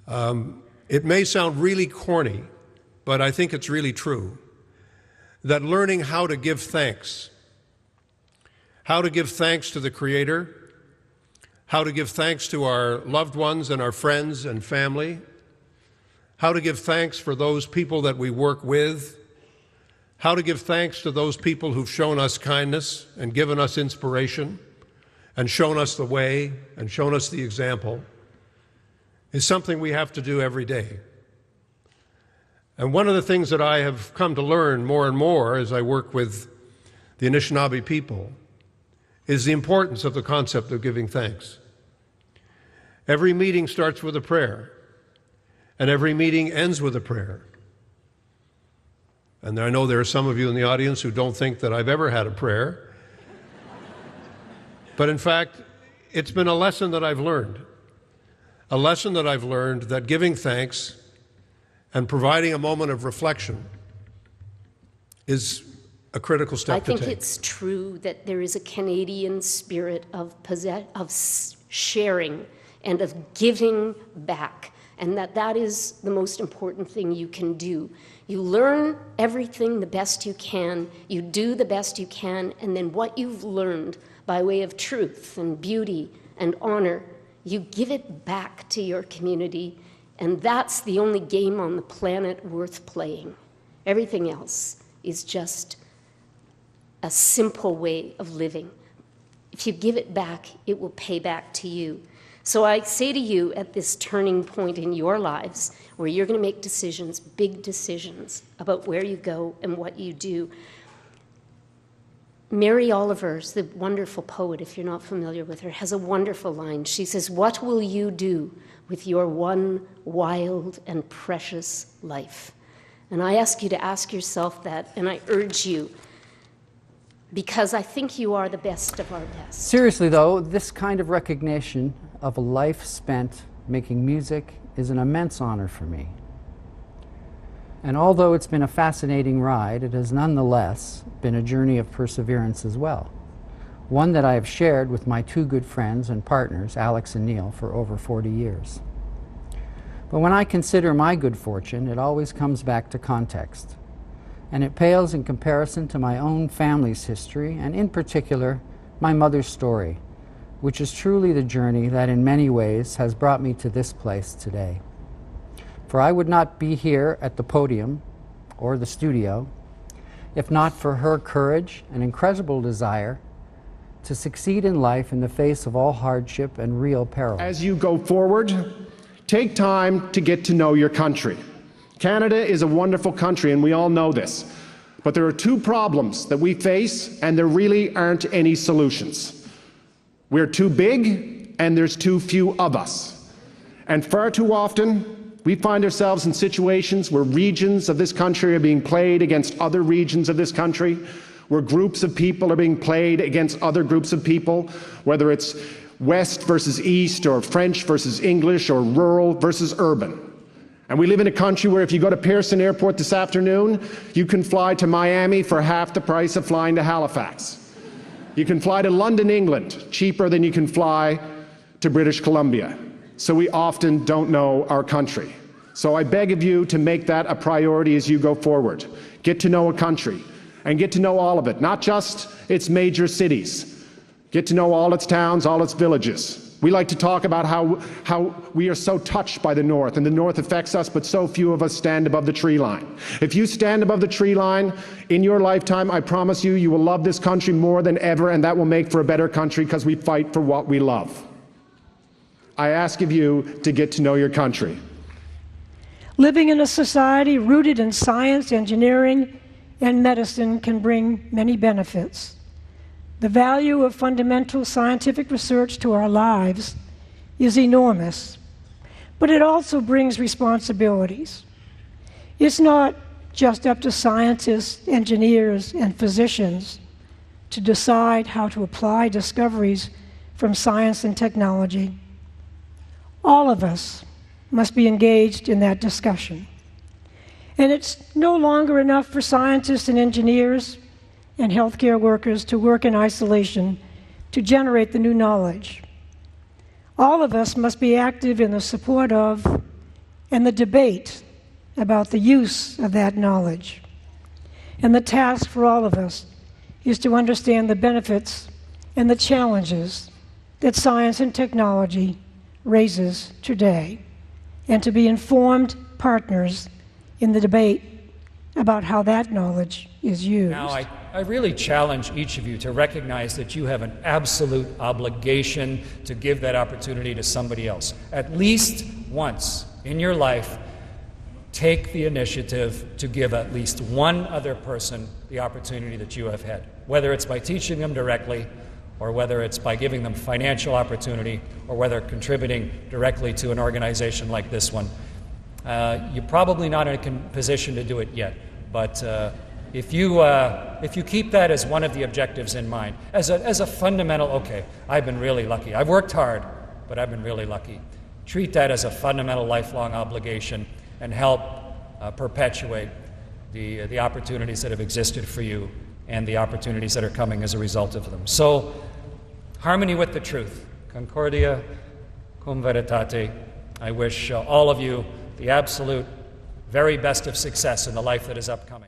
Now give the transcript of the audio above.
It may sound really corny, but I think it's really true, that learning how to give thanks to the Creator, how to give thanks to our loved ones and our friends and family, how to give thanks for those people that we work with, how to give thanks to those people who've shown us kindness and given us inspiration and shown us the way and shown us the example, is something we have to do every day. And one of the things that I have come to learn more and more as I work with the Anishinaabe people is the importance of the concept of giving thanks. Every meeting starts with a prayer, and every meeting ends with a prayer. And I know there are some of you in the audience who don't think that I've ever had a prayer. But in fact, it's been a lesson that I've learned. A lesson that I've learned that giving thanks and providing a moment of reflection is a critical step to take. I think it's true that there is a Canadian spirit of sharing and of giving back, and that is the most important thing you can do. You learn everything the best you can, you do the best you can, and then what you've learned by way of truth and beauty and honor, you give it back to your community, and that's the only game on the planet worth playing. Everything else is just a simple way of living. If you give it back, it will pay back to you. So I say to you at this turning point in your lives, where you're going to make decisions, big decisions, about where you go and what you do. Mary Oliver's, the wonderful poet, if you're not familiar with her, has a wonderful line. She says, "What will you do with your one wild and precious life?" And I ask you to ask yourself that, and I urge you, because I think you are the best of our best. Seriously though, this kind of recognition of a life spent making music is an immense honor for me. And although it's been a fascinating ride, it has nonetheless been a journey of perseverance as well. One that I have shared with my two good friends and partners, Alex and Neil, for over 40 years. But when I consider my good fortune, it always comes back to context. And it pales in comparison to my own family's history, and in particular, my mother's story, which is truly the journey that in many ways has brought me to this place today. For I would not be here at the podium or the studio if not for her courage and incredible desire to succeed in life in the face of all hardship and real peril. As you go forward, take time to get to know your country. Canada is a wonderful country, and we all know this. But there are two problems that we face, and there really aren't any solutions. We're too big, and there's too few of us. And far too often, we find ourselves in situations where regions of this country are being played against other regions of this country, where groups of people are being played against other groups of people, whether it's West versus East, or French versus English, or rural versus urban. And we live in a country where if you go to Pearson Airport this afternoon, you can fly to Miami for half the price of flying to Halifax. You can fly to London, England, cheaper than you can fly to British Columbia. So we often don't know our country. So I beg of you to make that a priority as you go forward. Get to know a country, and get to know all of it, not just its major cities. Get to know all its towns, all its villages. We like to talk about how we are so touched by the North, and the North affects us, but so few of us stand above the tree line. If you stand above the tree line in your lifetime, I promise you, you will love this country more than ever, and that will make for a better country because we fight for what we love. I ask of you to get to know your country. Living in a society rooted in science, engineering, and medicine can bring many benefits. The value of fundamental scientific research to our lives is enormous, but it also brings responsibilities. It's not just up to scientists, engineers, and physicians to decide how to apply discoveries from science and technology. All of us must be engaged in that discussion. And it's no longer enough for scientists and engineers and healthcare workers to work in isolation to generate the new knowledge. All of us must be active in the support of and the debate about the use of that knowledge. And the task for all of us is to understand the benefits and the challenges that science and technology raises today, and to be informed partners in the debate about how that knowledge is used. Now, I really challenge each of you to recognize that you have an absolute obligation to give that opportunity to somebody else. At least once in your life, take the initiative to give at least one other person the opportunity that you have had, whether it's by teaching them directly, or whether it's by giving them financial opportunity, or whether contributing directly to an organization like this one. You're probably not in a position to do it yet, but if you keep that as one of the objectives in mind, as a fundamental, okay, I've been really lucky. I've worked hard, but I've been really lucky. Treat that as a fundamental lifelong obligation and help perpetuate the opportunities that have existed for you and the opportunities that are coming as a result of them. So, harmony with the truth, concordia cum veritate. I wish all of you the absolute very best of success in the life that is upcoming.